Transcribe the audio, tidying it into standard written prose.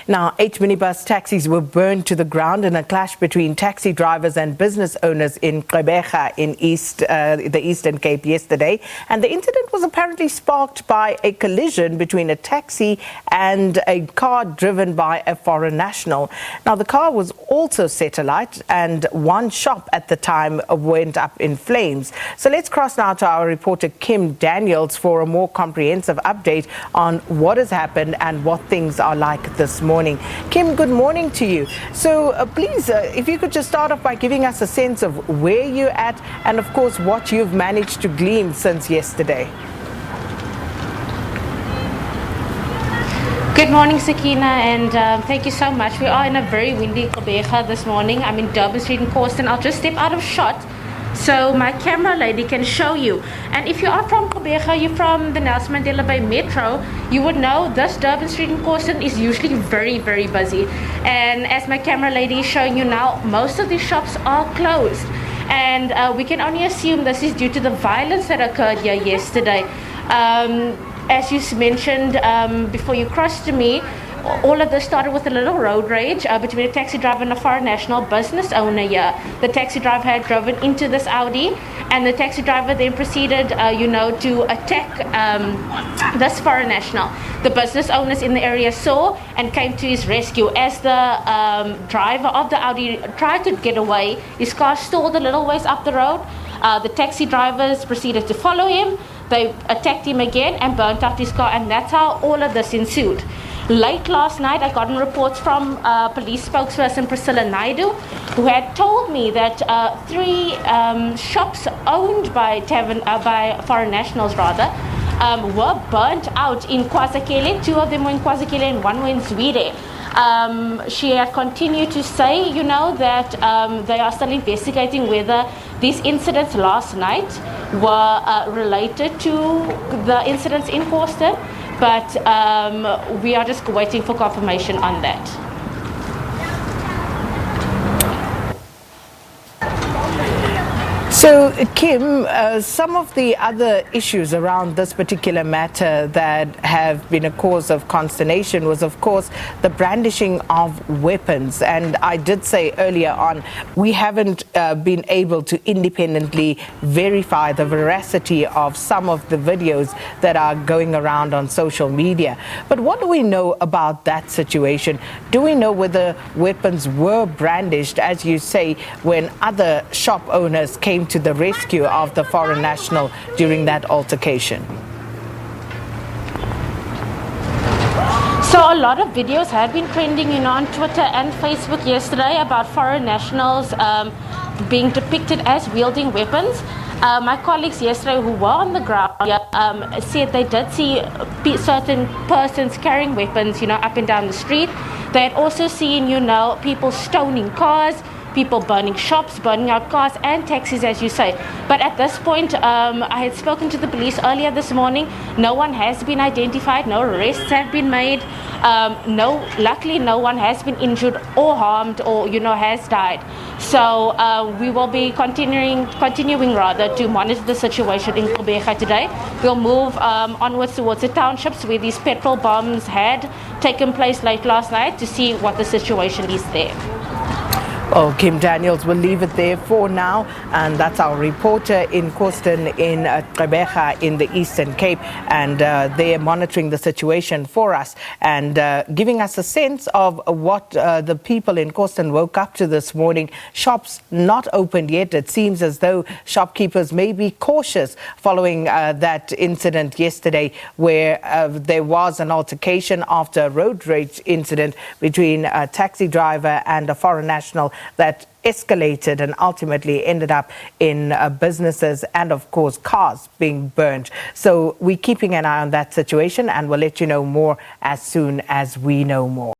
Now, 8 minibus taxis were burned to the ground in a clash between taxi drivers and business owners in Gqeberha in the Eastern Cape yesterday. And the incident was apparently sparked by a collision between a taxi and a car driven by a foreign national. Now, the car was also set alight and one shop at the time went up in flames. So let's cross now to our reporter Kim Daniels for a more comprehensive update on what has happened and what things are like this morning. Kim, good morning to you. So please, if you could just start off by giving us a sense of where you're at and, of course, what you've managed to glean since yesterday. Good morning, Sakina, and thank you so much. We are in a very windy Gqeberha this morning. I'm in Durban Street in Corsten. I'll just step out of shot so my camera lady can show you. And if you are from Gqeberha, you're from the Nelson Mandela Bay Metro, you would know this Durban Street in Corsten is usually very, very busy. And as my camera lady is showing you now, most of these shops are closed. And we can only assume this is due to the violence that occurred here yesterday. As you mentioned before you crossed to me, all of this started with a little road rage between a taxi driver and a foreign national business owner here. The taxi driver had driven into this Audi, and the taxi driver then proceeded, to attack this foreign national. The business owners in the area saw and came to his rescue. As the driver of the Audi tried to get away, his car stalled a little ways up the road. The taxi drivers proceeded to follow him. They attacked him again and burnt out his car, and that's how all of this ensued. Late last night, I got reports from police spokesperson Priscilla Naidu, who had told me that 3 shops owned by foreign nationals were burnt out in KwaZulu. 2 of them were in KwaZulu and 1 were in Zwide. She had continued to say, that they are still investigating whether these incidents last night were related to the incidents in Corsten, but we are just waiting for confirmation on that. So, Kim, some of the other issues around this particular matter that have been a cause of consternation was, of course, the brandishing of weapons. And I did say earlier on, we haven't been able to independently verify the veracity of some of the videos that are going around on social media. But what do we know about that situation? Do we know whether weapons were brandished, as you say, when other shop owners came to the rescue of the foreign national during that altercation? So a lot of videos had been trending on Twitter and Facebook yesterday about foreign nationals being depicted as wielding weapons. My colleagues yesterday who were on the ground said they did see certain persons carrying weapons, up and down the street. They had also seen, people stoning cars, people burning shops, burning out cars and taxis, as you say. But at this point, I had spoken to the police earlier this morning. No one has been identified, no arrests have been made. Luckily, no one has been injured or harmed or, has died. So we will be continuing to monitor the situation in Gqeberha today. We'll move onwards towards the townships where these petrol bombs had taken place late last night to see what the situation is there. Well, Kim Daniels, will leave it there for now. And that's our reporter in Corsten in Gqeberha in the Eastern Cape. And they are monitoring the situation for us and giving us a sense of what the people in Corsten woke up to this morning. Shops not opened yet. It seems as though shopkeepers may be cautious following that incident yesterday where there was an altercation after a road rage incident between a taxi driver and a foreign national that escalated and ultimately ended up in businesses and, of course, cars being burned. So we're keeping an eye on that situation and we'll let you know more as soon as we know more.